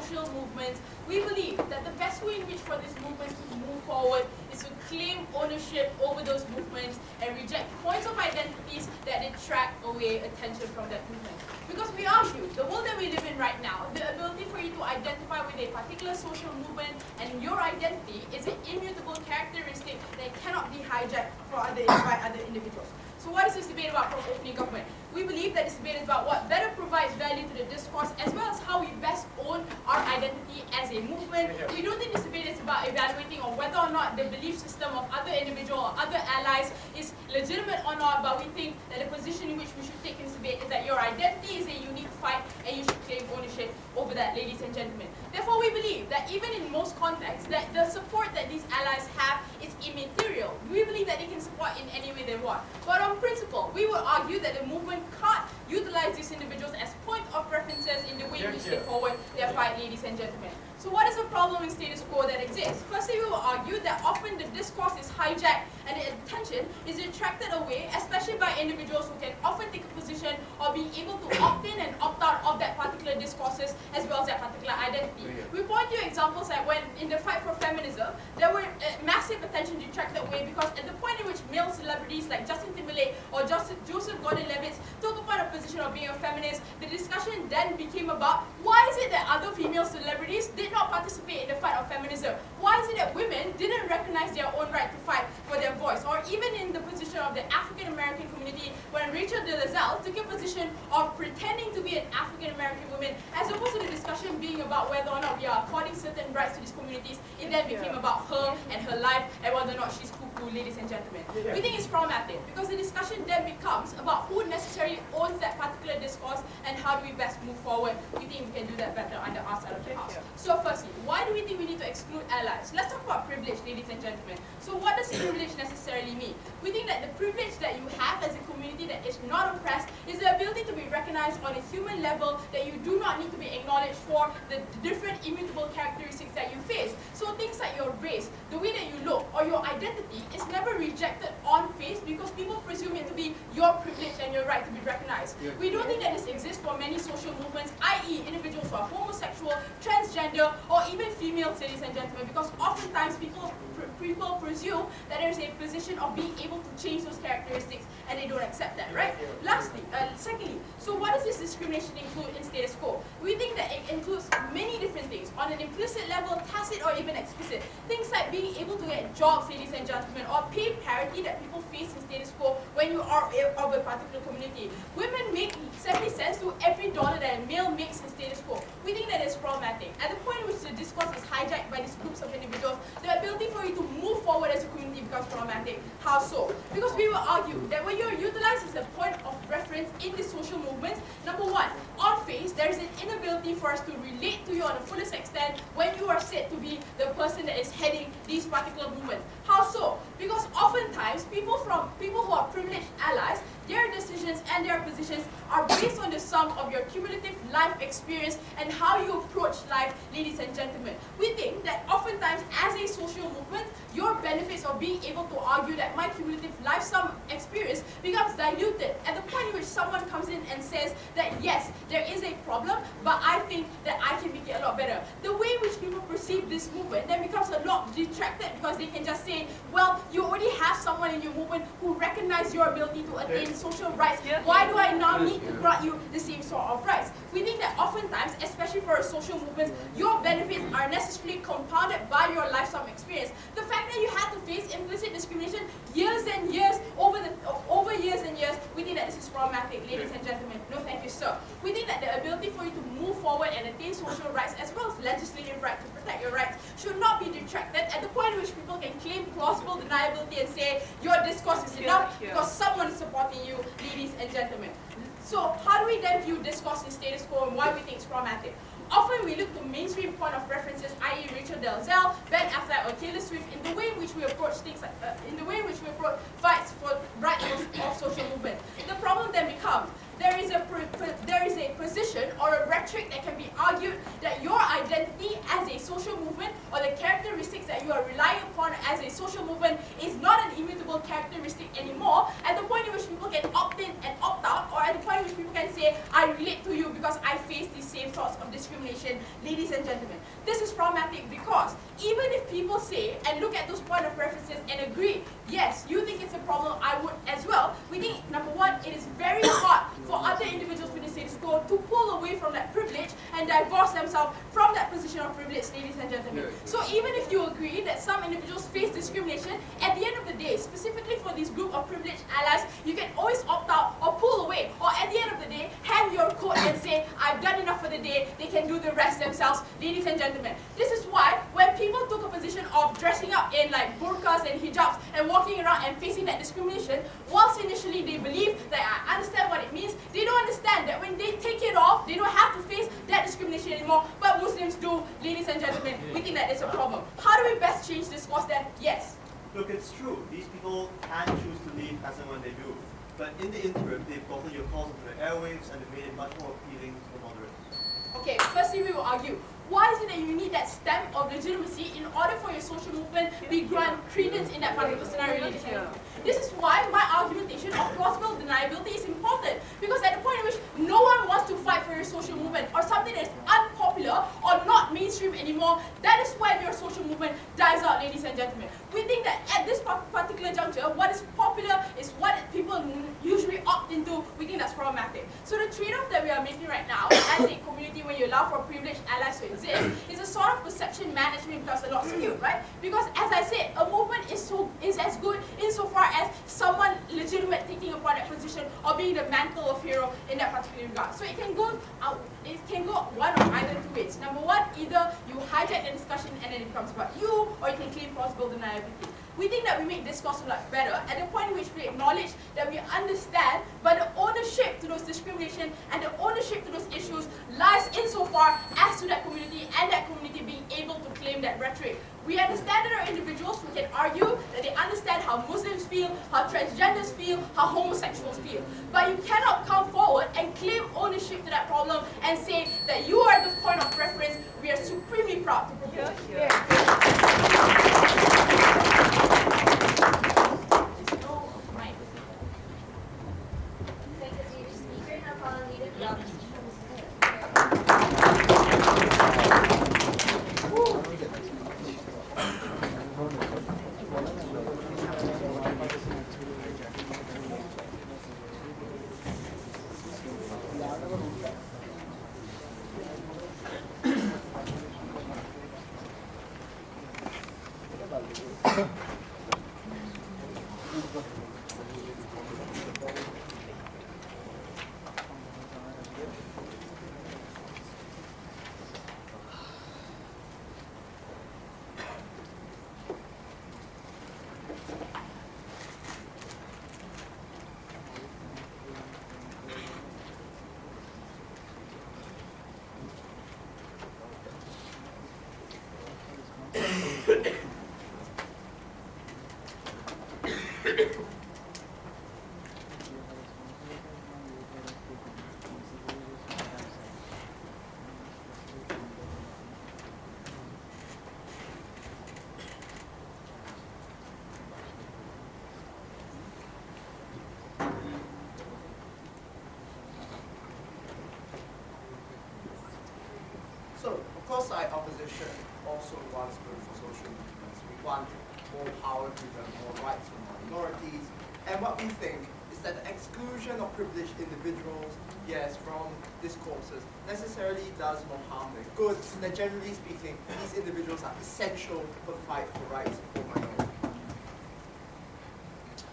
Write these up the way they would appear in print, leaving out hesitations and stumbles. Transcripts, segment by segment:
social movements, we believe that the best way in which for these movements to move forward is to claim ownership over those movements and reject points of identities that detract away attention from that movement. Because we argue, the world that we live in right now, the ability for you to identify with a particular social movement and your identity is an immutable characteristic that cannot be hijacked by other individuals. So what is this debate about from opening government? We believe that this debate is about what better provides value to the discourse as well as how we best own our identity as a movement. We don't think this debate is about evaluating on whether or not the belief system of other individuals or other allies is legitimate or not, but we think that the position in which we should take in this debate is that your identity is a unique fight and you should claim ownership over that, ladies and gentlemen. Therefore, we believe that even in most contexts, that the support that these allies have is immaterial. We believe that they can support in any way they want. But on principle, we would argue that the movement can't utilize these individuals as point of references in the way in which they forward their fight, ladies and gentlemen. So what is the problem in status quo that exists? Firstly, we will argue that often the discourse is hijacked and the attention is detracted away, especially by individuals who can often take a position or be able to opt in and opt out of that particular discourses as well as that particular identity. We point to examples like when in the fight for feminism, there were massive attention detracted away because at the point in which male celebrities like Justin Timberlake or Joseph Gordon-Levitt took upon a position of being a feminist, the discussion then became about why is it that other female celebrities did not participate in the fight of feminism? Why is it that women didn't recognize their own right to fight for their voice? Or even in the position of the African American community when Rachel Dolezal took a position of pretending to be an African American woman, as opposed to the discussion being about whether or not we are according certain rights to these communities, it then became about her and her life and whether or not she's cuckoo, ladies and gentlemen. We think it's problematic because the discussion then becomes about who necessarily owns that particular discourse and how do we best move forward. We think we can do that better under our side of the house. So firstly, why do we think we need to exclude allies? Let's talk about privilege, ladies and gentlemen. So what does privilege necessarily mean? We think that the privilege that you have as a community that is not oppressed is the ability to be recognized on a human level, that you do not need to be acknowledged for the different immutable characteristics that you face. So things like your race, the way that you look, or your identity is never rejected on face because people presume it to be your privilege and your right to be recognized. We don't think that this exists for many social movements, i.e. individuals who are homosexual, transgender, or even females, ladies and gentlemen, because oftentimes people presume that there is a position of being able to change those characteristics and they don't accept that, right? Secondly, so what does this discrimination include in status quo? We think that it includes many different things on an implicit level, tacit or even explicit. Things like being able to get jobs, ladies and gentlemen, or pay parity that people face in status quo when you are of a particular community. Women make 70 cents to every dollar that a male makes in status quo. We think that is problematic. At the point in which the discourse is hijacked by these groups of individuals, the ability for you to move forward as a community becomes problematic. How so? Because we will argue that when you're utilized as a point of reference in the social movements, number one, on face, there is an inability for us to relate to you on the fullest extent when you are said to be the person that is heading these particular movements. How so? Because oftentimes, people who are privileged allies, their decisions and their positions are based on the sum of your cumulative life experience and how you approach life, ladies and gentlemen. We think that oftentimes as a social movement, your benefits of being able to argue that my cumulative life sum experience becomes diluted at the point in which someone comes in and says that yes, there is a problem, but I think that I can make it a lot better. The way in which people perceive this movement then becomes a lot detracted because they can just say, well, you already have someone in your movement who recognizes your ability to attain social rights. Why do I now need to grant you the same sort of rights? We think that oftentimes, especially for a social movement, your benefits are necessarily compounded by your lifetime experience. The fact that you had to face implicit discrimination years and years, over years and years, we think that this is problematic, ladies and gentlemen. No, thank you, sir. We think that the ability for you to move forward and attain social rights as well as legislative right to protect your rights should not be detracted at the point in which people can claim plausible deniability and say your discourse is enough because someone is supporting you, ladies and gentlemen. So how do we then view discourse in status quo and why we think it's problematic? Often we look to mainstream point of references, i.e. Rachel Dolezal, Ben Affleck, or Taylor Swift, in the way in which we approach things like, in the way in which we approach fights for rights of social movement. The problem then becomes there is a position or a rhetoric that can be argued that your identity as a social movement or the characteristics that you are relying upon as a social movement is not an immutable characteristic anymore at the point in which people can opt in and opt out, or at the point in which people can say, I relate to you because I face these same thoughts of discrimination, ladies and gentlemen. This is problematic because even if people say and look at those point of references and agree, yes, you think it's a problem, I would as well, we think, number one, it is very hard for other individuals within the status quo to pull away from that privilege and divorce themselves from that position of privilege, ladies and gentlemen. So even if you agree that some individuals face discrimination, at the end of the day, specifically for this group of privileged allies, you can always opt out or pull away, or at the end of the day, hand your coat and say, I've done enough for the day, they can do the rest themselves, ladies and gentlemen. This is why when people took a position of dressing up in like burqas and hijabs and walking around and facing that discrimination, whilst initially they believe that I understand what it means, they don't understand that when they take it off, they don't have to face that discrimination anymore, but Muslims do, ladies and gentlemen. We think that it's a problem. How do we best change this course then? Yes. Look, it's true. These people can choose to leave as and when they do. But in the interim, they've gotten your calls into the airwaves and they've made it much more appealing to the moderators. Okay, firstly we will argue. Why is it that you need that stamp of legitimacy in order for your social movement to be granted credence in that particular scenario, ladies and gentlemen? This is why my argumentation of plausible deniability is important, because at the point in which no one wants to fight for your social movement or something that is unpopular or not mainstream anymore, that is when your social movement dies out, ladies and gentlemen. We think that at this particular juncture, what is popular is what people usually opt into. We think that's problematic. So the trade-off that we are making right now as a community, when you allow for privileged allies to exist, is a sort of perception management plus a lot skewed, right? Because as I said, a movement is as good insofar as someone legitimate taking upon that position or being the mantle of hero in that particular regard. So it can go out, it can go one of either two ways. Number one, either you hijack the discussion and then it becomes about you, or you can claim plausible deniability. We think that we make discourse a lot better at the point in which we acknowledge that we understand, but the ownership to those discrimination and the ownership to those issues lies insofar as to that community and that community being able to claim that rhetoric. We understand that there are individuals who can argue that they understand how Muslims feel, how transgenders feel, how homosexuals feel. But you cannot come forward and claim ownership to that problem and say that you are the point of reference. We are supremely proud to propose. So, of course, our opposition also wants good for social movements. We want more power given, more rights for minorities. And what we think is that the exclusion of privileged individuals, yes, from discourses, necessarily does more harm than good. That generally speaking, these individuals are essential for the fight for rights for minorities.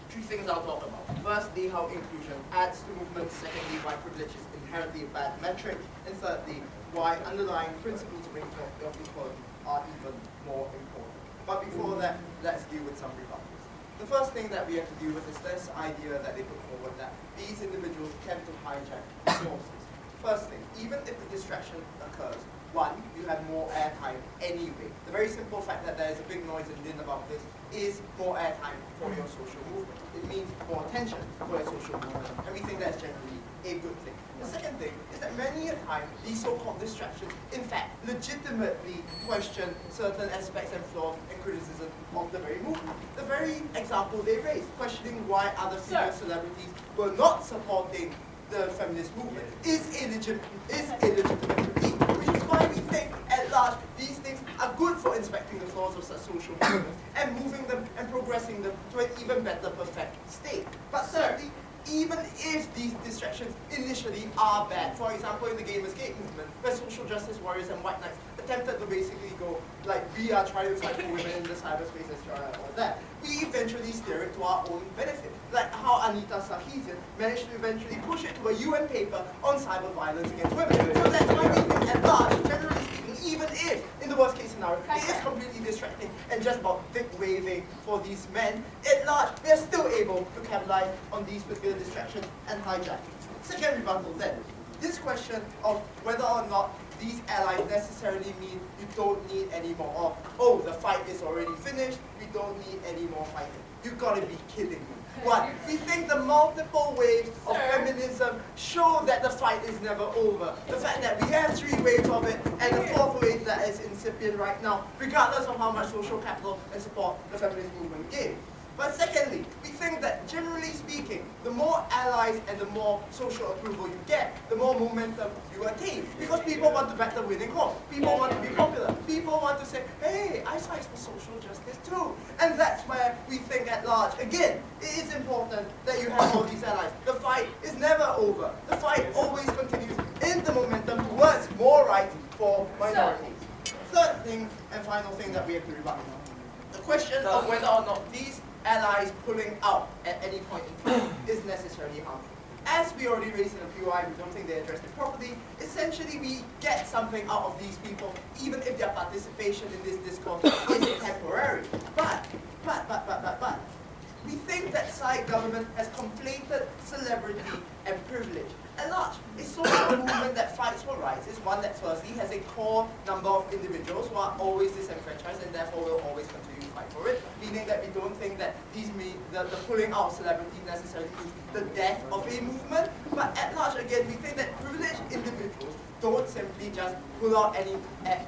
Three things I'll talk about. Firstly, how inclusion adds to movements. Secondly, why privilege is inherently a bad metric. And thirdly, why underlying principles of equality are even more important. But before that, let's deal with some rebuttals. The first thing that we have to deal with is this idea that they put forward that these individuals tend to hijack resources. First thing, even if the distraction occurs, one, you have more airtime anyway. The very simple fact that there is a big noise and din about this is more airtime for your social movement. It means more attention for your social movement, and we think that's generally a good thing. The second thing is that many a time, these so-called distractions, in fact, legitimately question certain aspects and flaws and criticism of the very movement. The very example they raised, questioning why other female celebrities were not supporting the feminist movement, is illegitimate critique. flaws of such social movements and moving them and progressing them to an even better perfect state. But thirdly, even if these distractions initially are bad, for example in the Game Escape movement, where social justice warriors and white knights attempted to basically go, like, we are trying to fight for women in the cyberspace and all that, we eventually steer it to our own benefit. Like how Anita Sarkeesian managed to eventually push it to a UN paper on cyber violence against women. So that's why we think at large, generally speaking, even if, in the worst case scenario, it is completely distracting and just about dick waving for these men, at large, we are still able to capitalize on these particular distractions and hijacking. Second rebuttal then, this question of whether or not these allies necessarily mean you don't need any more, or, oh, the fight is already finished, we don't need any more fighting. You've got to be kidding me. What? We think the multiple waves of feminism show that the fight is never over. The fact that we have 3 waves of it, and the 4th wave that is incipient right now, regardless of how much social capital and support the feminist movement gave. But secondly, we think that generally speaking, the more allies and the more social approval you get, the more momentum you attain. Because people want to back the winning horse. People want to be popular. People want to say, hey, I fight for social justice too. And that's where we think at large, again, it is important that you have all these allies. The fight is never over. The fight always continues in the momentum towards more rights for minorities. Third thing and final thing that we have to rebut. The question of whether or not these allies pulling out at any point in time is necessarily harmful. As we already raised in the POI, we don't think they addressed it properly. Essentially, we get something out of these people, even if their participation in this discourse is temporary. But, we think that side government has conflated celebrity and privilege. At large, a social movement that fights for rights is one that firstly has a core number of individuals who are always disenfranchised and therefore will always continue to fight for it, meaning that we don't think that the pulling out of celebrity necessarily means the death of a movement, but at large, again, we think that privileged individuals don't simply just pull out at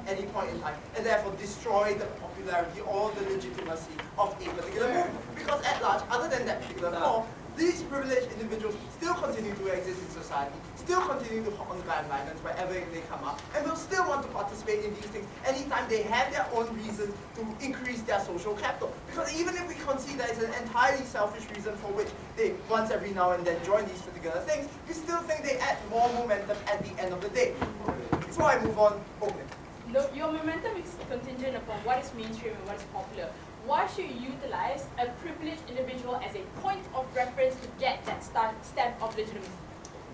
any point in time and therefore destroy the popularity or the legitimacy of a particular movement. Because at large, other than that particular core, these privileged individuals still continue to exist in society, still continue to hop on the bandwagons wherever they come up, and will still want to participate in these things anytime they have their own reasons to increase their social capital. Because even if we concede that it's an entirely selfish reason for which they once every now and then join these particular things, we still think they add more momentum at the end of the day. Before I move on, Look, your momentum is contingent upon what is mainstream and what is popular. Why should you utilize a privileged individual as a point of reference to get that stamp of legitimacy?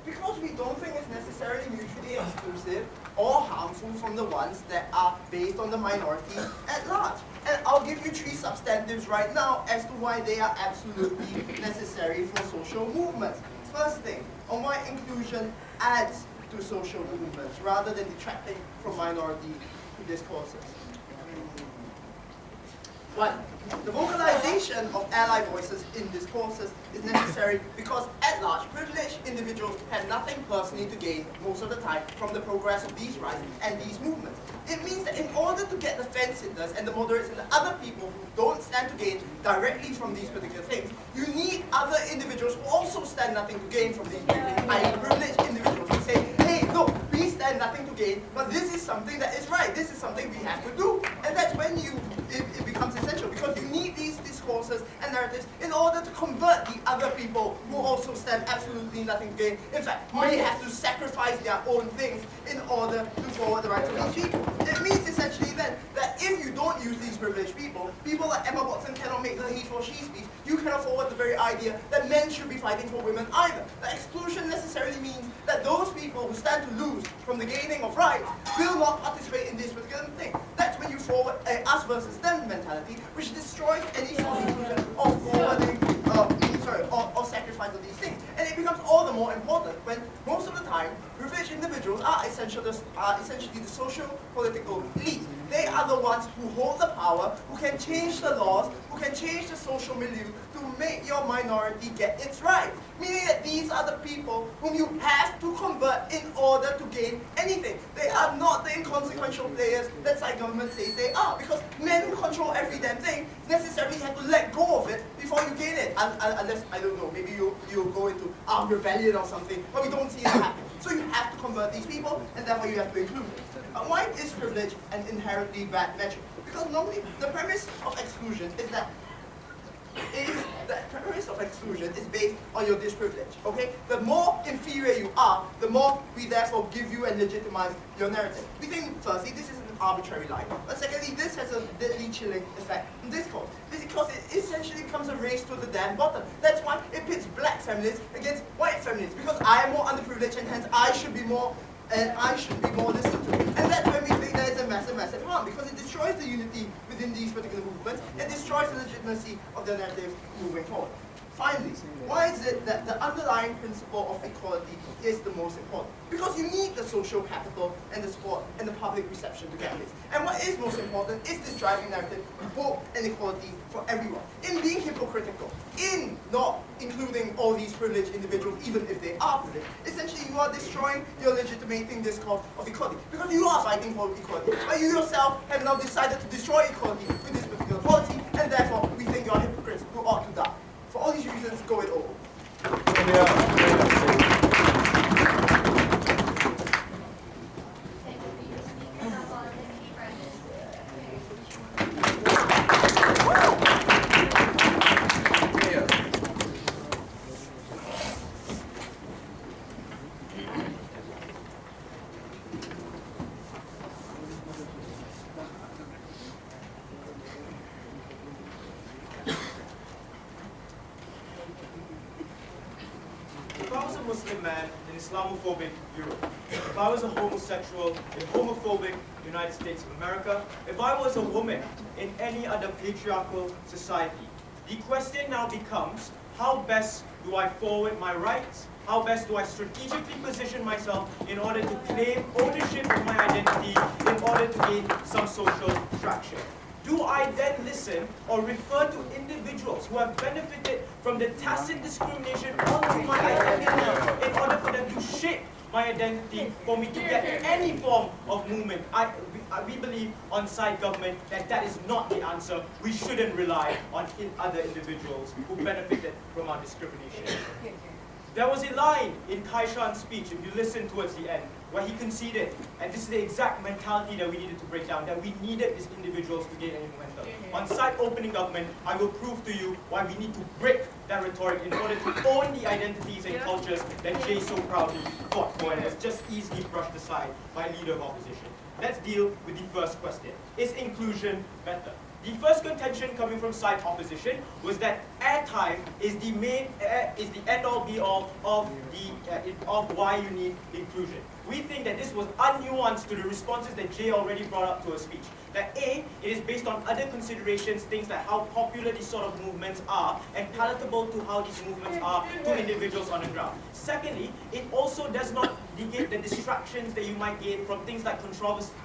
Because we don't think it's necessarily mutually exclusive or harmful from the ones that are based on the minority at large. And I'll give you 3 substantives right now as to why they are absolutely necessary for social movements. First thing, on why inclusion adds to social movements rather than detracting from minority discourses. 1. The vocalization of ally voices in discourses is necessary because, at large, privileged individuals have nothing personally to gain most of the time from the progress of these rights and these movements. It means that in order to get the fence-sitters and the moderates and the other people who don't stand to gain directly from these particular things, you need other individuals who also stand nothing to gain from these things, i.e. privileged individuals who say, hey, look, we stand nothing to gain, but this is something that is right, this is something we have to do. And that's when it becomes essential, because you need these discourses and narratives in order to convert the other people who also stand absolutely nothing to gain. In fact, may have to sacrifice their own things in order to forward the rights of these people. It means essentially then that if you don't use these privileged people, people like Emma Watson cannot make the he for she speech, you cannot forward the very idea that men should be fighting for women either. The exclusion necessarily means that those people who stand to lose from the gaining of rights will not participate in this particular thing. That's when you forward us versus them mentality, which destroys any sort of inclusion or forwarding, or sacrifice of these things. And it becomes all the more important when most of the time, privileged individuals are essentially the social political elite. They are the ones who hold the power, who can change the laws, who can change the social milieu to make your minority get its rights. Meaning that these are the people whom you have to convert in order to gain anything. They are not the inconsequential players that side government says they are, because men who control every damn thing necessarily have to let go of it before you gain it. Unless, I don't know, maybe you'll go into armed rebellion or something, but we don't see it happen. So you have to convert these people, and therefore you have to include them. Why is privilege an inherently bad metric? Because normally the premise of exclusion is that is based on your disprivilege, okay? The more inferior you are, the more we therefore give you and legitimize your narrative. We think, firstly, this is an arbitrary line, but secondly, this has a deadly chilling effect on discourse. Because it essentially becomes a race to the damn bottom. That's why it pits black feminists against white feminists, because I am more underprivileged and hence I should be more listened to. And that's when we think there is a massive, massive harm, because it destroys the unity within these particular movements, it destroys the legitimacy of their narratives moving forward. Finally, why is it that the underlying principle of equality is the most important? Because you need the social capital and the support and the public reception to get this. And what is most important is this driving narrative of hope and equality for everyone. In being hypocritical, in not including all these privileged individuals, even if they are privileged, essentially you are destroying your legitimating discourse of equality. Because you are fighting for equality, but you yourself have now decided to destroy equality with this particular policy, and therefore we think you are hypocrites who ought to die. For all these reasons, go it all. If I was a Muslim man in Islamophobic Europe, if I was a homosexual in homophobic United States of America, if I was a woman in any other patriarchal society, the question now becomes, how best do I forward my rights? How best do I strategically position myself in order to claim ownership of my identity, in order to gain some social traction? Do I then listen or refer to individuals who have benefited from the tacit discrimination onto my identity in order for them to shape my identity for me to get any form of movement? We believe on side government that is not the answer. We shouldn't rely on other individuals who benefited from our discrimination. There was a line in Kaishan's speech, if you listen towards the end, where he conceded, and this is the exact mentality that we needed to break down, that we needed these individuals to gain any momentum. On side opening government, I will prove to you why we need to break that rhetoric in order to own the identities and cultures that Jay so proudly fought for and has just easily brushed aside by leader of opposition. Let's deal with the first question. Is inclusion better? The first contention coming from side opposition was that airtime is the end-all be-all of why you need inclusion. We think that this was unnuanced to the responses that Jay already brought up to her speech. That A, it is based on other considerations, things like how popular these sort of movements are and palatable to how these movements are to individuals on the ground. Secondly, it also does not negate the distractions that you might gain from things like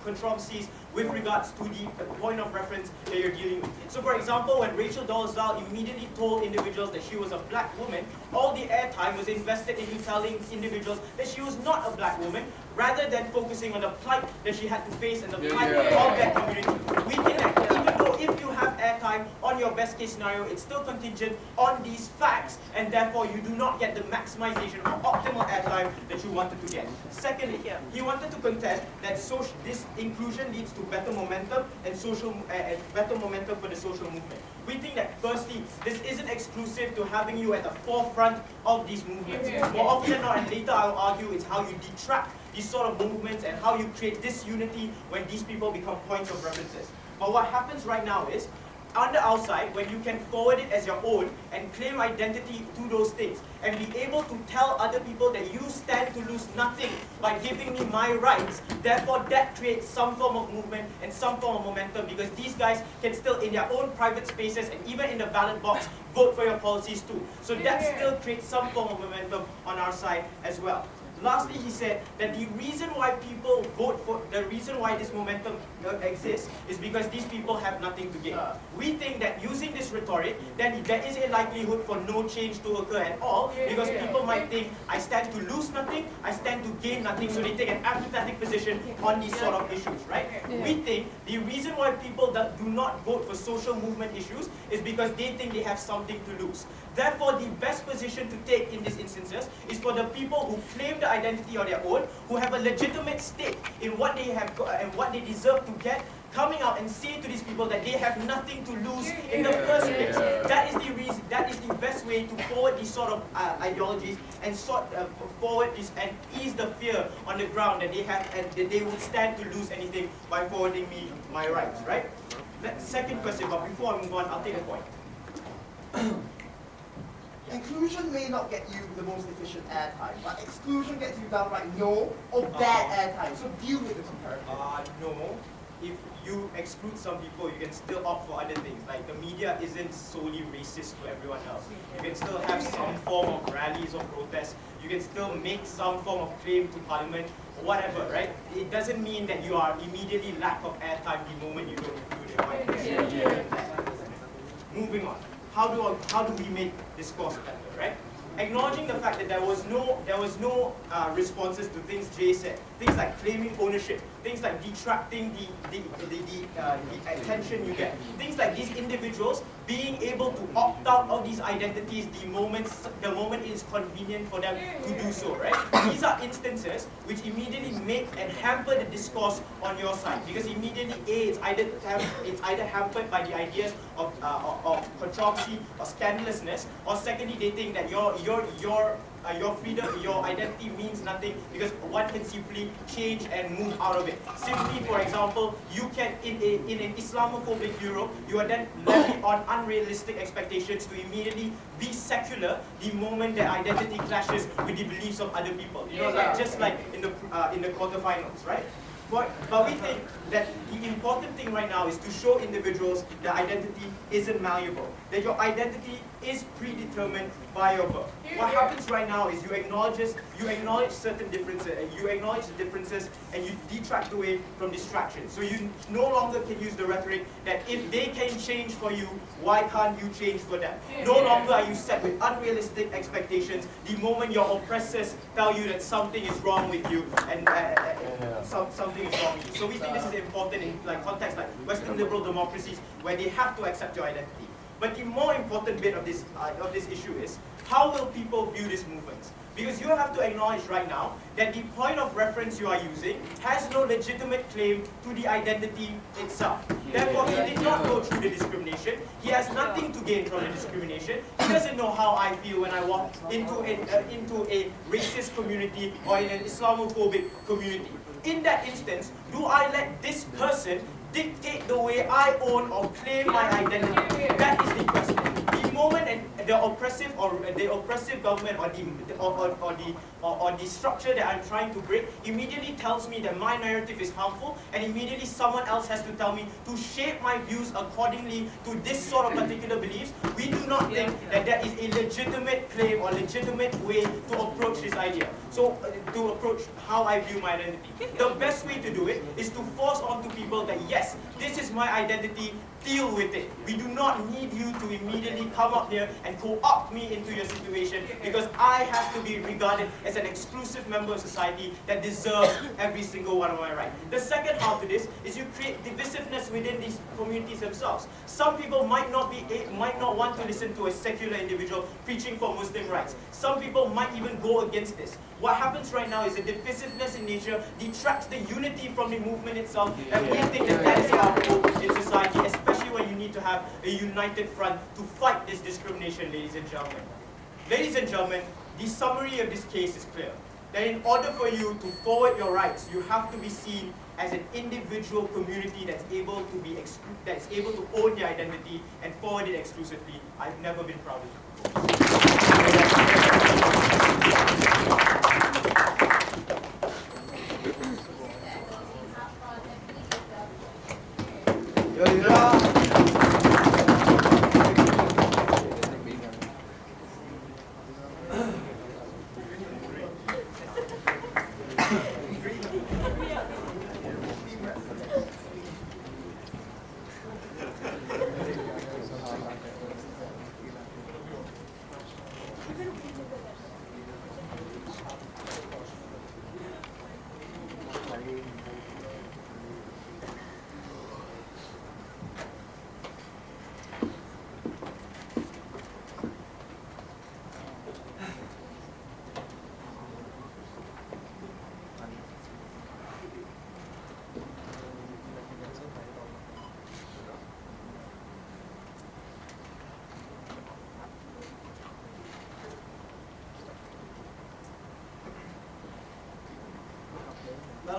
controversies with regards to the point of reference that you're dealing with. So for example, when Rachel Dolezal immediately told individuals that she was a black woman, all the airtime was invested in you telling individuals that she was not a black woman, rather than focusing on the plight that she had to face and the plight of that community. We think that even though if you have airtime on your best case scenario, it's still contingent on these facts, and therefore you do not get the maximization or optimal airtime that you wanted to get. Secondly, he wanted to contest that this inclusion leads to better momentum and better momentum for the social movement. We think that firstly, this isn't exclusive to having you at the forefront of these movements. More often than not, and later I'll argue, it's how you detract these sort of movements and how you create disunity when these people become points of references. But what happens right now is, on the outside, when you can forward it as your own and claim identity to those things and be able to tell other people that you stand to lose nothing by giving me my rights, therefore that creates some form of movement and some form of momentum, because these guys can still, in their own private spaces and even in the ballot box, vote for your policies too. So that still creates some form of momentum on our side as well. Lastly, he said that the reason why people vote for, the reason why this momentum exists is because these people have nothing to gain. We think that using this rhetoric, then there is a likelihood for no change to occur at all, because people might think, I stand to lose nothing, I stand to gain nothing, so they take an apathetic position on these sort of issues, right? We think the reason why people do not vote for social movement issues is because they think they have something to lose. Therefore, the best position to take in these instances is for the people who claim the gender identity on their own, who have a legitimate stake in what they have got and what they deserve to get, coming out and say to these people that they have nothing to lose in the first place. That is the reason. That is the best way to forward these sort of ideologies and forward this and ease the fear on the ground that they have and that they would stand to lose anything by forwarding me my rights. Right. Second question, but before I move on, I'll take a point. Inclusion may not get you the most efficient airtime, but exclusion gets you downright no or bad airtime. So deal with the comparison. No. If you exclude some people, you can still opt for other things. Like the media isn't solely racist to everyone else. You can still have some form of rallies or protests. You can still make some form of claim to Parliament, whatever, right? It doesn't mean that you are immediately lack of airtime the moment you don't include your Moving on. How do we make discourse better, right? Acknowledging the fact that there was no responses to things Jay said, things like claiming ownership, things like detracting the attention you get, things like these individuals being able to opt out of these identities the moment it is convenient for them to do so, right? These are instances which immediately make and hamper the discourse on your side, because immediately it's either hampered by the ideas of controversy or scandalousness, or secondly they think that your freedom, your identity means nothing because one can simply change and move out of it. Simply, for example, you can, in an Islamophobic Europe, you are then levy on unrealistic expectations to immediately be secular the moment their identity clashes with the beliefs of other people. You know, just like in the quarterfinals, right? But we think that the important thing right now is to show individuals that identity isn't malleable, that your identity is predetermined by your birth. What happens right now is you acknowledge certain differences, you acknowledge the differences, and you detract away from distractions. So you no longer can use the rhetoric that if they can change for you, why can't you change for them? No longer are you set with unrealistic expectations the moment your oppressors tell you that something is wrong with you and something is wrong with you. So we think this is important in contexts like Western liberal democracies where they have to accept your identity. But the more important bit of this issue is, how will people view these movements? Because you have to acknowledge right now that the point of reference you are using has no legitimate claim to the identity itself. Therefore, he did not go through the discrimination. He has nothing to gain from the discrimination. He doesn't know how I feel when I walk into a racist community or in an Islamophobic community. In that instance, do I let this person dictate the way I own or claim my identity? That is the question. The moment the oppressive government or the structure that I'm trying to break immediately tells me that my narrative is harmful, and immediately someone else has to tell me to shape my views accordingly to this sort of particular beliefs, we do not think that that is a legitimate claim or legitimate way to approach this idea. So to approach how I view my identity. The best way to do it is to force onto people that yes, this is my identity, deal with it. We do not need you to immediately come up here and co-opt me into your situation because I have to be regarded as an exclusive member of society that deserves every single one of my rights. The second half to this is you create divisiveness within these communities themselves. Some people might not want to listen to a secular individual preaching for Muslim rights. Some people might even go against this. What happens right now is a divisiveness in nature detracts the unity from the movement itself, and we think that that is harmful in society, especially when you need to have a united front to fight this discrimination, ladies and gentlemen. Ladies and gentlemen, the summary of this case is clear. That in order for you to forward your rights, you have to be seen as an individual community that's able to own their identity and forward it exclusively. I've never been prouder.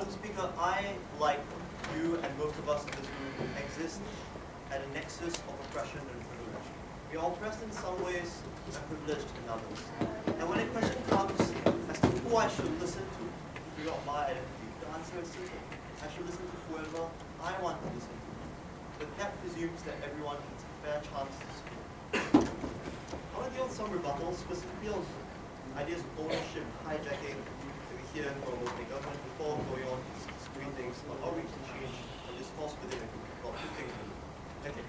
Madam Speaker, I, like you and most of us in this room, exist at a nexus of oppression and privilege. We are oppressed in some ways and privileged in others. And when a question comes as to who I should listen to figure out my identity, the answer is simple. I should listen to whoever I want to listen to. But that presumes that everyone gets a fair chance to speak. I want to deal with some rebuttals, specifically on ideas of ownership, hijacking, that we hear from opening government before going on to screen things on outreach and change and discourse within a group. Well, two things really. Okay.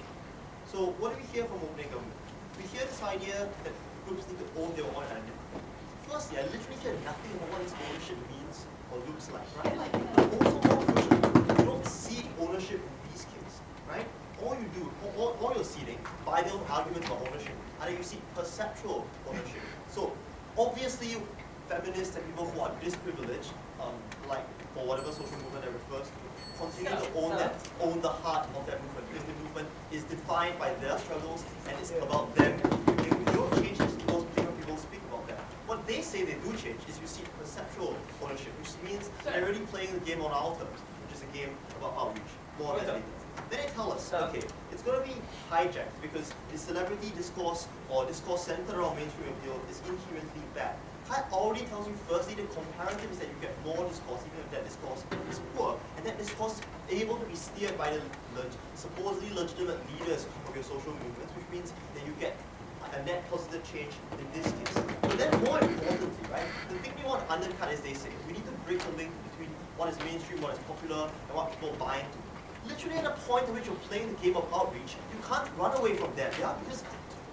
So what do we hear from opening government? We hear this idea that groups need to own their own identity. Firstly, I literally hear nothing about what this ownership means or looks like, right? Like, also more crucial, you don't see ownership in these cases, right? All you do, all you're seeding by the arguments about ownership, and then you see perceptual ownership. So obviously, feminists and people who are disprivileged, like for whatever social movement that refers to, continue to own the heart of that movement, because the movement is defined by their struggles and it's about them. You don't change just because people speak about that. What they say they do change is you see perceptual ownership, which means they're already playing the game on our terms, which is a game about outreach, more or less. Then they tell us, okay, it's going to be hijacked because the celebrity discourse or discourse centered around mainstream appeal is inherently bad. That already tells you, firstly, the comparative is that you get more discourse, even if that discourse is poor, and that discourse is able to be steered by the supposedly legitimate leaders of your social movements, which means that you get a net positive change in this case. But then more importantly, right, the thing we want to undercut, as they say, we need to break the link between what is mainstream, what is popular, and what people buy into. Literally at a point at which you're playing the game of outreach, you can't run away from that, yeah? Because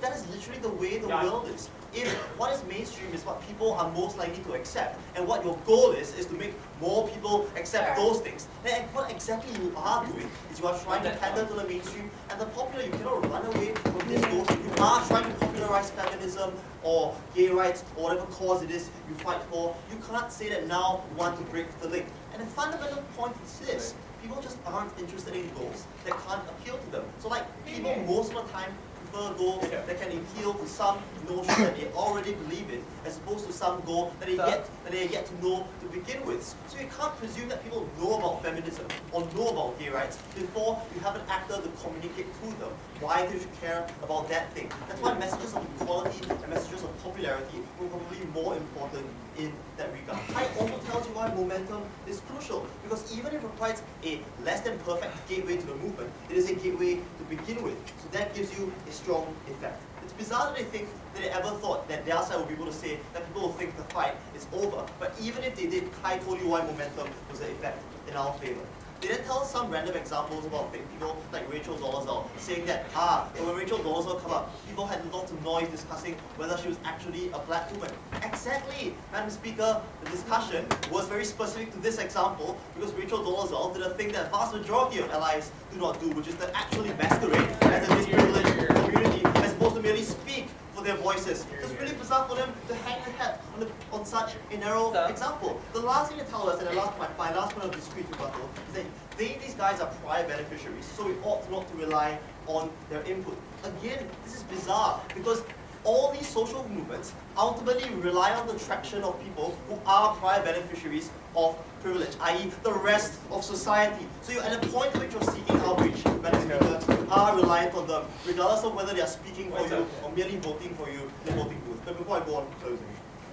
that is literally the way the world is. If what is mainstream is what people are most likely to accept, and what your goal is to make more people accept those things, then what exactly you are doing is you are trying to pander to the mainstream and the popular. You cannot run away from this goal. You are trying to popularize feminism or gay rights or whatever cause it is you fight for. You can't say that now you want to break the link. And the fundamental point is this: people just aren't interested in goals that can't appeal to them. So like people most of the time prefer goals that can appeal to some notion that they already believe in, as opposed to some goal that they get to know to begin with. So you can't presume that people know about feminism or know about gay rights before you have an actor to communicate to them why they should care about that thing. That's why messages of equality and messages of popularity will probably be more important in that regard. Height also tells you why momentum is crucial, because even if it provides a less than perfect gateway to the movement, it is a gateway to begin with. So that gives you a strong effect. It's bizarre that they think that they ever thought that their side would be able to say that people will think the fight is over. But even if they did, Kai told you why momentum was the effect in our favor. They then tell us some random examples about people like Rachel Dolezal, saying that, when Rachel Dolezal came up, people had lots of noise discussing whether she was actually a black woman. Exactly! Madam Speaker, the discussion was very specific to this example because Rachel Dolezal did a thing that a vast majority of allies do not do, which is to actually masquerade as a disprivileged community as opposed to merely speak for their voices. It's really bizarre for them to hang their hat on such a narrow example. The last thing to tell us, and my last point of discrete rebuttal, is that these guys are prior beneficiaries, so we ought not to rely on their input. Again, this is bizarre because all these social movements ultimately rely on the traction of people who are prior beneficiaries of privilege, i.e. the rest of society. So you're at a point at which you're seeking outreach, Madam Speaker, you are reliant on them, regardless of whether they are speaking for you or merely voting for you in the voting booth. But before I go on closing.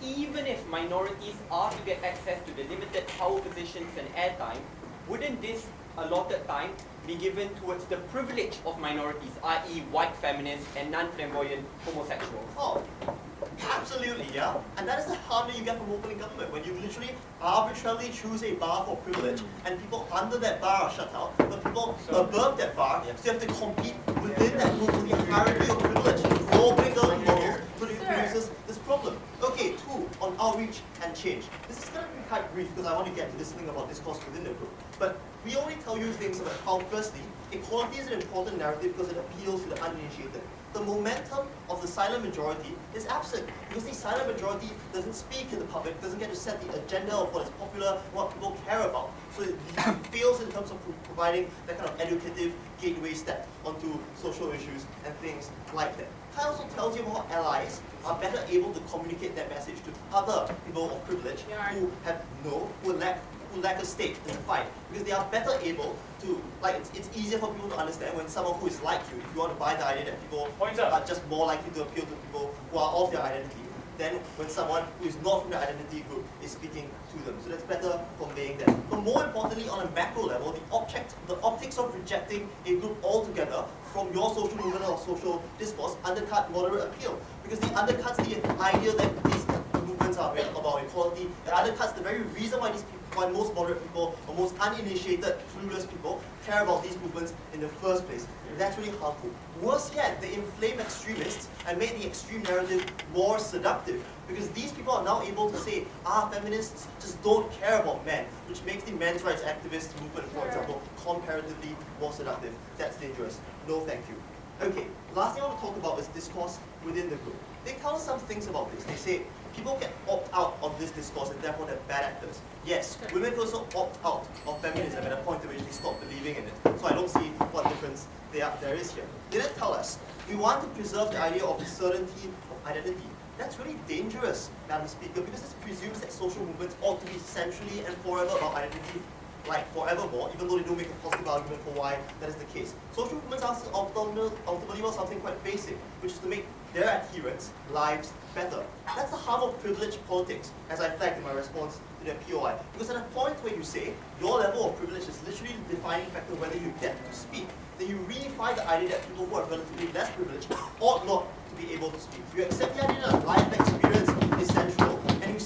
Even if minorities are to get access to the limited power positions and airtime, wouldn't this allotted time be given towards the privilege of minorities, i.e. white feminists and non-flamboyant homosexuals? Oh, absolutely, yeah. And that is the harm that you get from opening government, when you literally arbitrarily choose a bar for privilege, and people under that bar are shut out, but people above that bar still have to compete within that group for the hierarchy of privilege. Opening government models produces this problem. Okay, 2, on outreach and change. This is going to be quite brief because I want to get to this thing about discourse within the group. But we only tell you things about how, firstly, equality is an important narrative because it appeals to the uninitiated. The momentum of the silent majority is absent because the silent majority doesn't speak to the public, doesn't get to set the agenda of what is popular, what people care about. So it fails in terms of providing that kind of educative gateway step onto social issues and things like that. It also tells you how allies are better able to communicate that message to other people of privilege who who lack a stake in the fight, because they are better able to, like, it's easier for people to understand when someone who is like you, if you want to buy the idea that people are just more likely to appeal to people who are of their identity, than when someone who is not from the identity group is speaking to them. So that's better conveying that. But more importantly, on a macro level, the optics of rejecting a group altogether from your social movement or social discourse undercut moderate appeal. Because it undercuts the idea that these movements are about equality. It undercuts the very reason why these people, why most moderate people or most uninitiated, clueless people care about these movements in the first place. That's really harmful. Worse yet, they inflame extremists and make the extreme narrative more seductive, because these people are now able to say, feminists just don't care about men, which makes the men's rights activist movement, for example, comparatively more seductive. That's dangerous. No thank you. Okay, last thing I want to talk about is discourse within the group. They tell us some things about this. They say people can opt out of this discourse and therefore they're bad actors. Yes, women can also opt out of feminism at a point at which they stop believing in it. So I don't see what difference there is here. They then tell us, we want to preserve the idea of the certainty of identity. That's really dangerous, Madam Speaker, because this presumes that social movements ought to be centrally and forever about identity, like forevermore, even though they don't make a positive argument for why that is the case. Social movements are ultimately about something quite basic, which is to make their adherents' lives better. That's the harm of privileged politics, as I flagged in my response to their POI. Because at a point where you say your level of privilege is literally the defining factor whether you get to speak, then you reify the idea that people who are relatively less privileged ought not to be able to speak. You accept the idea that life experience is central, and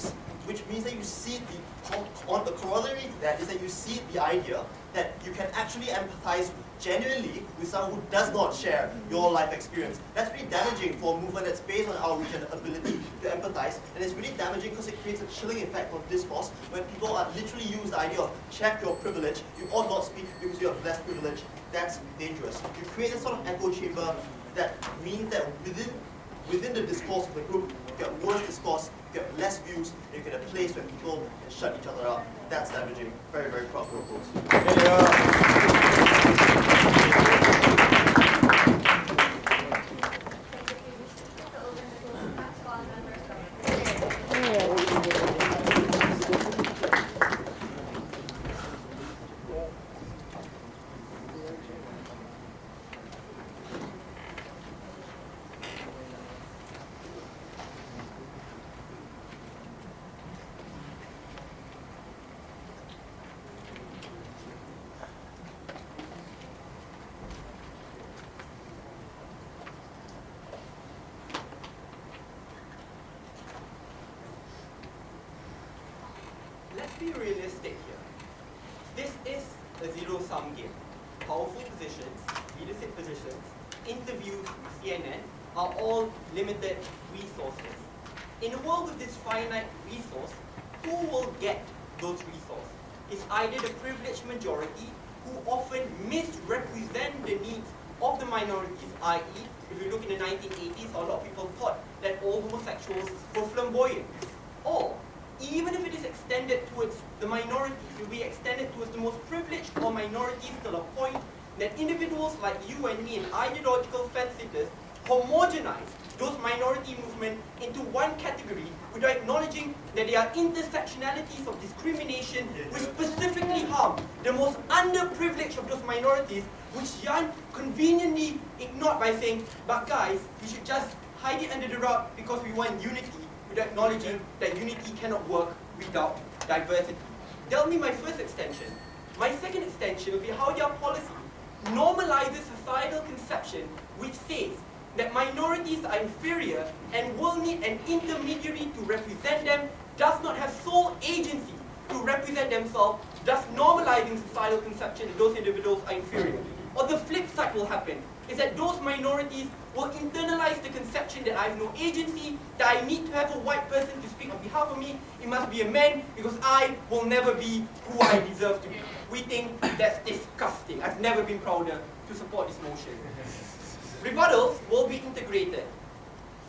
which means that you see the corollary to that is that you see the idea that you can actually empathize genuinely with someone who does not share your life experience. That's really damaging for a movement that's based on outreach and ability to empathize, and it's really damaging because it creates a chilling effect on discourse when people are literally use the idea of check your privilege, you ought not speak because you have less privilege. That's dangerous. You create a sort of echo chamber that means that within the discourse of the group, you get worse discourse, you get less views, and you get a place where people can shut each other up. That's damaging. Very, very proud to oppose. Let's be realistic here. This is a zero-sum game. Powerful positions, leadership positions, interviews with CNN are all limited resources. In a world with this finite resource, who will get those resources? It's either the privileged majority who often misrepresent the needs of the minorities, i.e., if you look in the 1980s, a lot of people thought that all homosexuals were flamboyant. Or, even if it is extended towards the minorities, it will be extended towards the most privileged or minorities to the point that individuals like you and me and ideological fence-sitters homogenize those minority movements into one category without acknowledging that there are intersectionalities of discrimination which specifically harm the most underprivileged of those minorities, which Jan conveniently ignored by saying, but guys, we should just hide it under the rug because we want unity, without acknowledging that unity cannot work without diversity. That will be my first extension. My second extension will be how their policy normalizes societal conception which says that minorities are inferior and will need an intermediary to represent them, does not have sole agency to represent themselves, thus normalizing societal conception that those individuals are inferior. Or the flip side will happen, is that those minorities will internalize the conception that I have no agency, that I need to have a white person to speak on behalf of me, it must be a man, because I will never be who I deserve to be. We think that's disgusting. I've never been prouder to support this motion. Rebuttals will be integrated.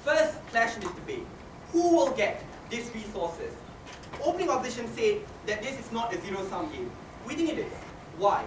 First, clash in this debate. Who will get these resources? Opening opposition said that this is not a zero-sum game. We think it is. Why?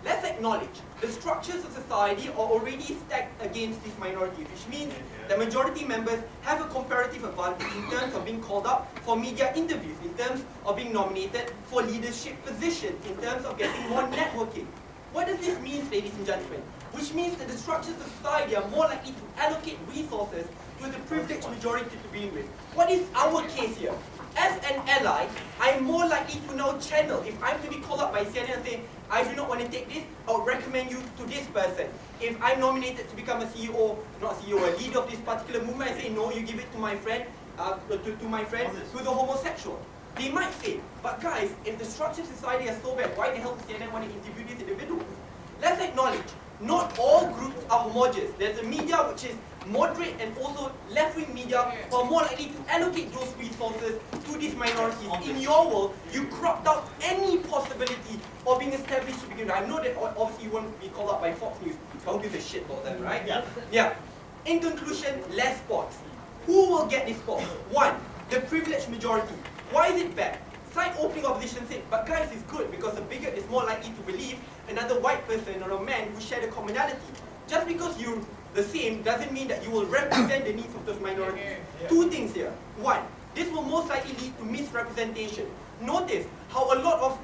let's acknowledge the structures of society are already stacked against these minorities, which means the majority members have a comparative advantage in terms of being called up for media interviews, in terms of being nominated for leadership positions, in terms of getting more networking. What does this mean, ladies and gentlemen? Which means that the structures of society are more likely to allocate resources to the privileged majority to begin with. What is our case here? As an ally, I'm more likely to now channel. If I'm to be called up by CNN and say, I do not want to take this, I would recommend you to this person. If I'm nominated to become a CEO, not CEO, a leader of this particular movement, I say, no, you give it to my friend, who's a homosexual. They might say, but guys, if the structure of society is so bad, why the hell does CNN want to interview these individuals? Let's acknowledge, not all groups are homogeneous. There's a media which is moderate and also left-wing media who are more likely to allocate those resources to these minorities. In your world, you cropped out any possibility of being established to begin with. I know that obviously you won't be called up by Fox News, so I'll give a shit about them, right? Yeah. In conclusion, less spots. Who will get these spots? One, the privileged majority. Why is it bad? Side opening opposition said, but guys, it's good because a bigot is more likely to believe another white person or a man who share the commonality. Just because you're the same doesn't mean that you will represent the needs of those minorities. Two things here. One, this will most likely lead to misrepresentation. Notice how a lot of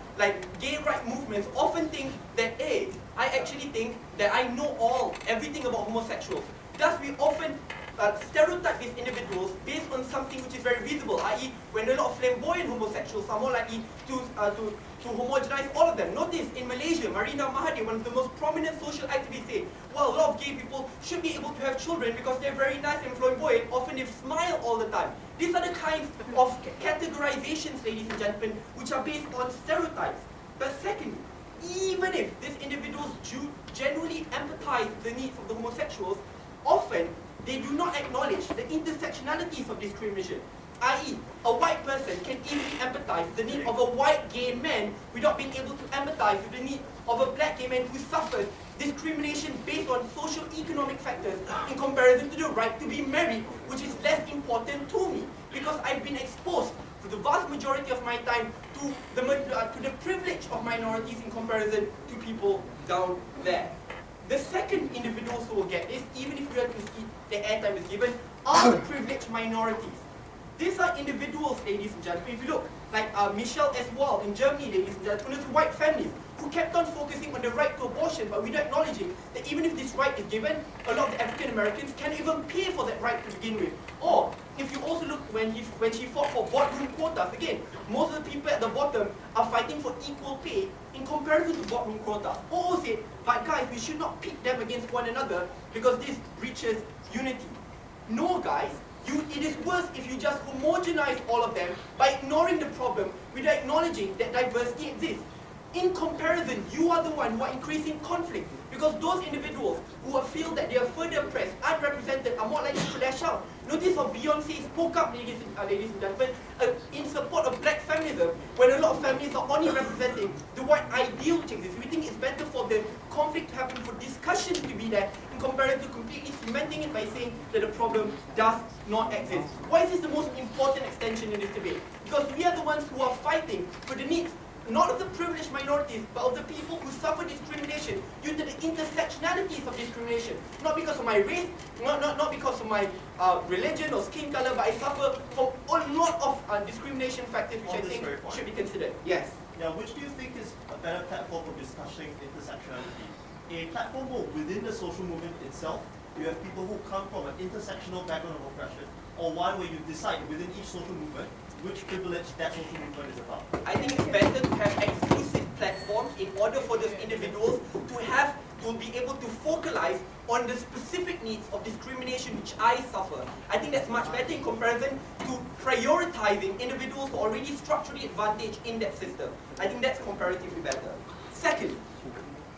gay right movements often think that, hey, I actually think that I know everything about homosexuals. Thus, we often stereotype these individuals based on something which is very visible, i.e. when a lot of flamboyant homosexuals are more likely to homogenize all of them. Notice in Malaysia, Marina Mahathir, one of the most prominent social activists, say, well, a lot of gay people should be able to have children because they're very nice and flamboyant, often they smile all the time. These are the kinds of categorizations, ladies and gentlemen, which are based on stereotypes. But secondly, even if these individuals genuinely empathize with the needs of the homosexuals, often they do not acknowledge the intersectionalities of discrimination. I.e., a white person can easily empathize with the need of a white gay man without being able to empathize with the need of a black gay man who suffers discrimination based on social-economic factors in comparison to the right to be married, which is less important to me because I've been exposed for the vast majority of my time to the privilege of minorities in comparison to people down there. The second individuals who will get this, even if we are to see the airtime is given, are the privileged minorities. These are individuals, ladies and gentlemen. If you look, like Michelle Eswald in Germany, ladies and gentlemen, those white families who kept on focusing on the right to abortion, but without acknowledging that even if this right is given, a lot of the African Americans can't even pay for that right to begin with. Or if you also look when she fought for boardroom quotas, again, most of the people at the bottom are fighting for equal pay in comparison to boardroom quotas. All said, but guys, we should not pit them against one another because this breaches unity. No, guys. It is worse if you just homogenize all of them by ignoring the problem without acknowledging that diversity exists. In comparison, you are the one who are increasing conflict because those individuals who feel that they are further oppressed, unrepresented, are more likely to lash out. Notice how Beyonce spoke up, ladies and gentlemen, in support of black feminism when a lot of families are only representing the white ideal which exists. We think it's better for the conflict to happen, for discussions to be there, in comparison to completely cementing it by saying that the problem does not exist. Why is this the most important extension in this debate? Because we are the ones who are fighting for the needs not of the privileged minorities, but of the people who suffer discrimination due to the intersectionalities of discrimination. Not because of my race, not because of my religion or skin color, but I suffer from a lot of discrimination factors which I think should be considered. Yes? Now, which do you think is a better platform for discussing intersectionality? A platform where within the social movement itself, you have people who come from an intersectional background of oppression, or one where you decide within each social movement which privilege that social movement is about? I think it's better to have exclusive platforms in order for those individuals to be able to focalize on the specific needs of discrimination which I suffer. I think that's much better in comparison to prioritizing individuals who are already structurally advantaged in that system. I think that's comparatively better. Second,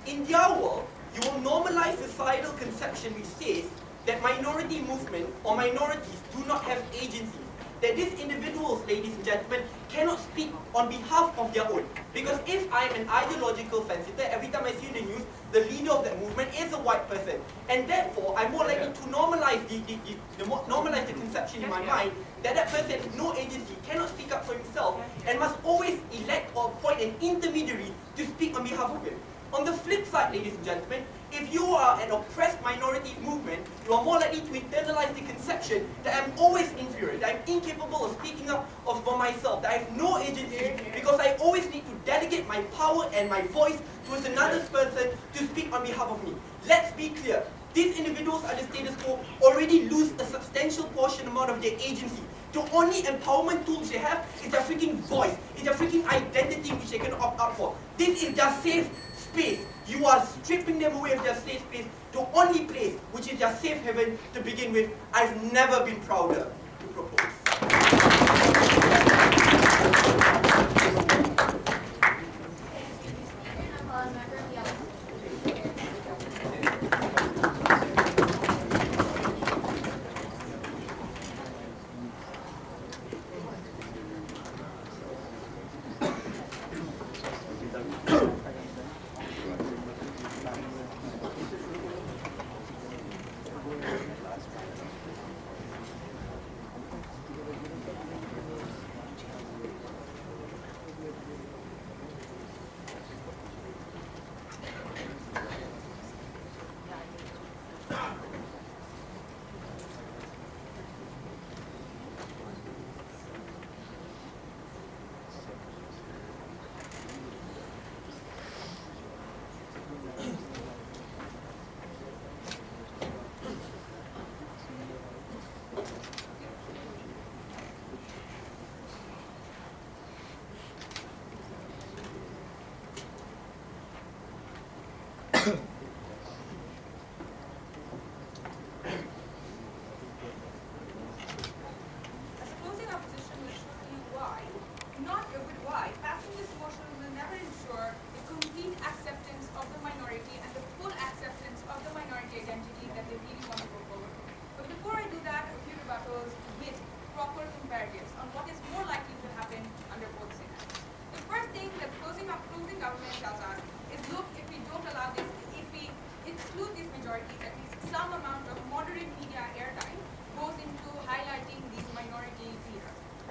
in their world, you will normalize societal conception which says that minority movement or minorities do not have agency. That these individuals, ladies and gentlemen, cannot speak on behalf of their own. Because if I am an ideological fence-sitter, every time I see in the news, the leader of that movement is a white person. And therefore, I'm more likely to normalize the conception in my mind that that person has no agency, cannot speak up for himself, and must always elect or appoint an intermediary to speak on behalf of him. On the flip side, ladies and gentlemen, if you are an oppressed minority movement, you are more likely to internalize the conception that I'm always inferior, that I'm incapable of speaking up for myself, that I have no agency because I always need to delegate my power and my voice towards another person to speak on behalf of me. Let's be clear. These individuals under status quo already lose a substantial portion amount of their agency. The only empowerment tools they have is their freaking voice, is their freaking identity which they can opt out for. This is their safe space. You are stripping them away of their safe space. The only place which is their safe haven to begin with. I've never been prouder to propose.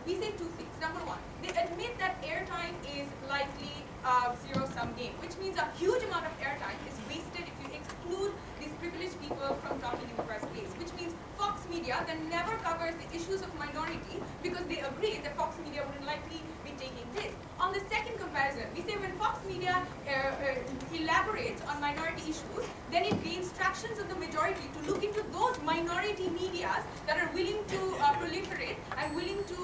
We say two things. Number one, they admit that airtime is likely a zero-sum game, which means a huge amount of airtime is wasted if you exclude these privileged people from talking in the first place, which means Fox Media then never covers the issues of minority because they agree that Fox Media wouldn't likely be taking this. On the second comparison, we say when Fox Media elaborates on minority issues, then it gains traction of the majority to look into those minority medias that are willing to proliferate and willing to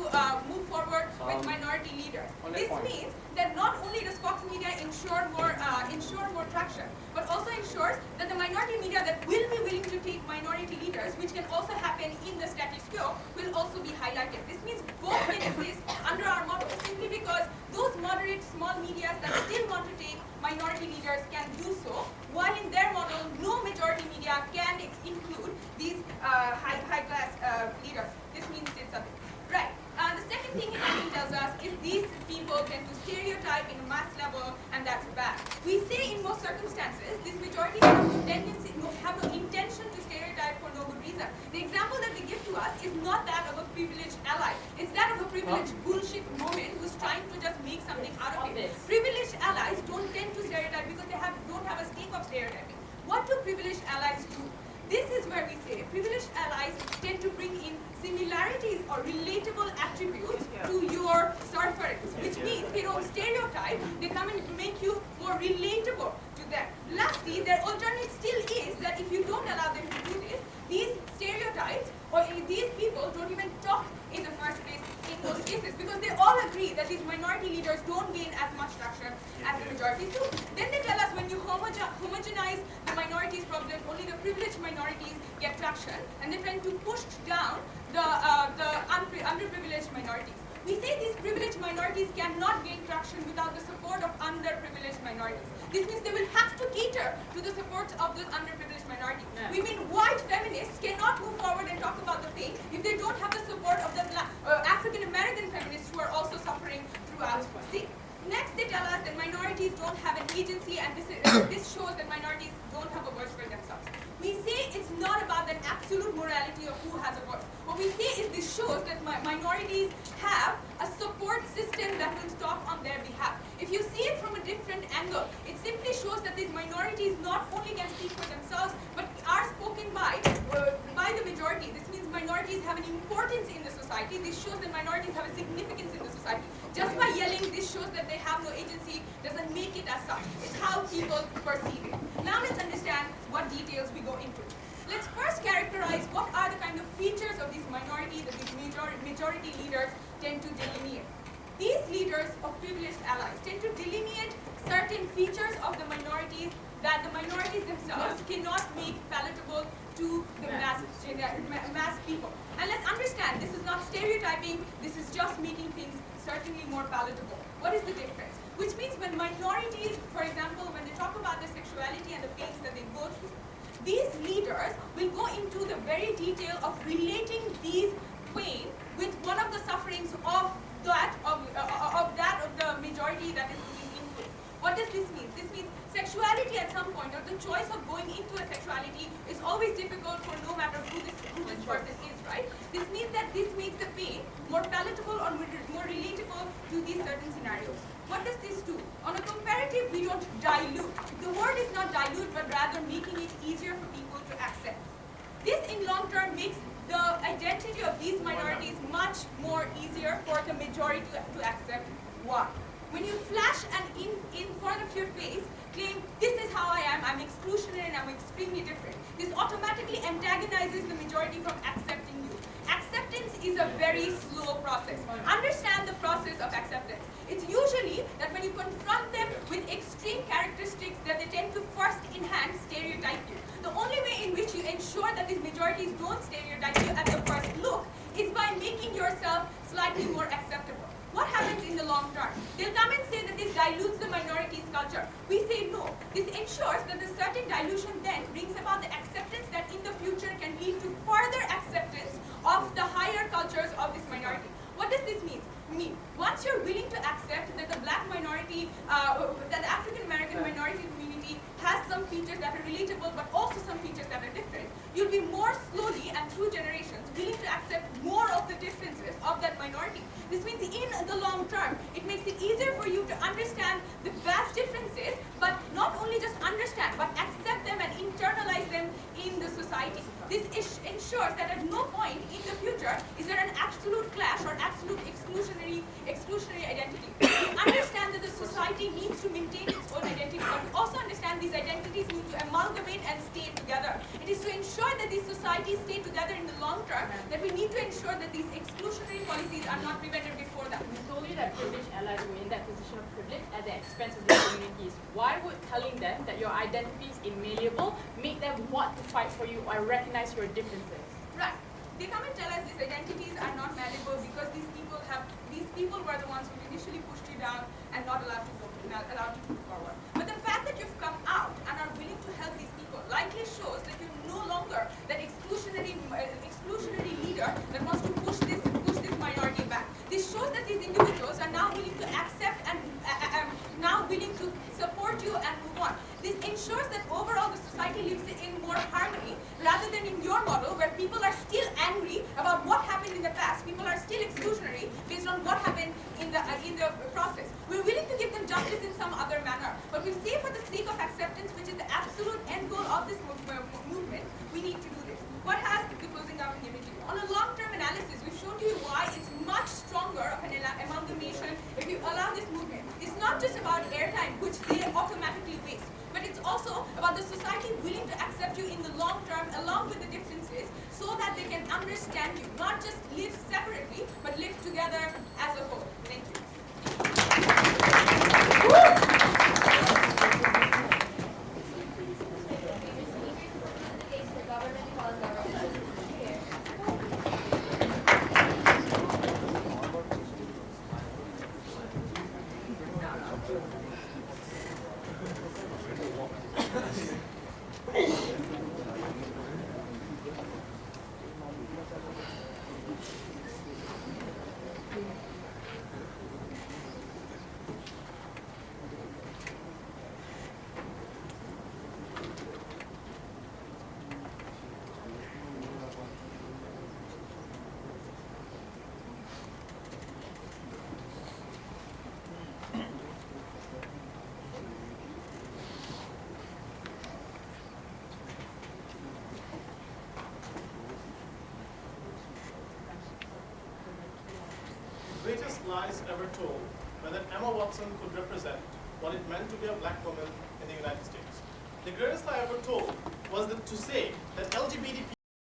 move forward with minority leaders. This means that not only does Fox Media ensure more traction, but also ensures that the minority media that will be willing to take minority leaders, which can also happen in the status quo, will also be highlighted. This means both can exist under our model, simply because those moderate small medias that still want to take minority leaders can do so, while in their model, no majority media can include these high-class leaders. This means it's a bit. Right. The second thing it actually tells us is these people tend to stereotype in a mass level, and that's bad. We say in most circumstances, this majority have no intention to stereotype for no good reason. The example that they give to us is not that of a privileged ally. It's that of a privileged bullshit woman who's trying to just make something out of it. Privileged allies don't tend to stereotype because they don't have a stake of stereotyping. What do privileged allies do? This is where we say privileged allies tend to bring in similarities or relatable attributes to your surferings, which means they don't stereotype, they come and make you more relatable to them. Lastly, their alternate still is that if you don't allow them to do this, these stereotypes or these people don't even talk in the first place in those cases, because they all agree that these minority leaders don't gain as much traction as the majorities do. Then they tell us when you homogenize the minorities problem, only the privileged minorities get traction, and they're trying to push down the underprivileged minorities. We say these privileged minorities cannot gain traction without the support of underprivileged minorities. This means they will have to cater to the support of the underprivileged minority. Yeah. We mean white feminists cannot move forward and talk about the thing if they don't have the support of the African American feminists who are also suffering throughout. See, next they tell us that minorities don't have an agency, and this shows that minorities don't have a voice for themselves. We say it's not about the absolute morality of who has a voice. What we say is this shows that minorities have a support system that will talk on their behalf. If you see it from a different angle. It simply shows that these minorities not only can speak for themselves, but are spoken by the majority. This means minorities have an importance in the society. This shows that minorities have a significance in the society. Just by yelling, this shows that they have no agency, doesn't make it as such. It's how people perceive it. Now let's understand what details we go into. Let's first characterize what are the kind of features of these minority that these majority leaders tend to delineate. These leaders of privileged allies tend to delineate certain features of the minorities that the minorities themselves cannot make palatable to the mass people. And let's understand, this is not stereotyping, this is just making things certainly more palatable. What is the difference? Which means when minorities, for example, when they talk about their sexuality and the pains that they go through, these leaders will go into the very detail of relating these pain with one of the sufferings of the majority that is looking into it. What does this mean? This means sexuality at some point, or the choice of going into a sexuality, is always difficult for no matter who this person is, right? This means that this makes the pain more palatable or more relatable to these certain scenarios. What does this do? On a comparative, we don't dilute. The word is not dilute, but rather making it easier for people to accept. This, in long term, makes the identity of these minorities much more easier for the majority to accept. Why? When you flash and in front of your face claim, this is how I am, I'm exclusionary and I'm extremely different, this automatically antagonizes the majority from accepting you. Acceptance is a very slow process. Understand the process of acceptance. It's usually that when you confront them with extreme characteristics that they tend to first enhance, stereotype you. The only way in which you ensure that these majorities don't stereotype you at the first look is by making yourself slightly more acceptable. What happens in the long term? They'll come and say that this dilutes the minorities' culture. We say no. This ensures that the certain dilution then brings about the acceptance that in the future can lead to further acceptance of the higher cultures of this minority. What does this mean? Once you're willing to accept that the black minority, that the African American minority community has some features that are relatable but also some features that are different, you'll be more slowly and through generations willing to accept more of the differences of that minority. This means in the long term, it makes it easier for you to understand the vast differences, but not only just understand, but accept them and internalize them in the society. This ensures that at no point in the future is there an absolute clash or absolute exclusionary identity. We understand that the society needs to maintain its own identity, but we also understand these identities need to amalgamate and stay together. It is to ensure that these societies stay together in the long term that we need to ensure that these exclusionary policies are not prevented before that. We told you that privileged allies were in that position of privilege at the expense of their communities. Why would telling them that your identity is inalienable make them want to fight for you or recognize your differences? Right. They come and tell us these identities are not malleable because these people were the ones who initially pushed you down and not allowed to move forward. But the fact that you've come out and are willing to help these people likely shows that you're no longer that exclusionary leader that wants to push this minority back. This shows that these individuals are now willing to accept and now willing to support you and move on. This ensures that overall the society lives in more harmony rather than in your model where people are still angry about what happened in the past. People are still exclusionary based on what happened in the process. We're willing to give them justice in some other manner, but we say for the sake of acceptance, which is the absolute end goal of this movement, we need to do this. What has the closing out given to you? On a long-term analysis, we've shown to you why it's much stronger of an amalgamation if you allow this movement. It's not just about airtime, which they automatically waste, but it's also about the society willing to accept you in the long term along with the differences so that they can understand you, not just live separately, but live together as a whole. Thank you. lies ever told whether Emma Watson could represent what it meant to be a black woman in the United States. The greatest lie ever told was to say that LGBT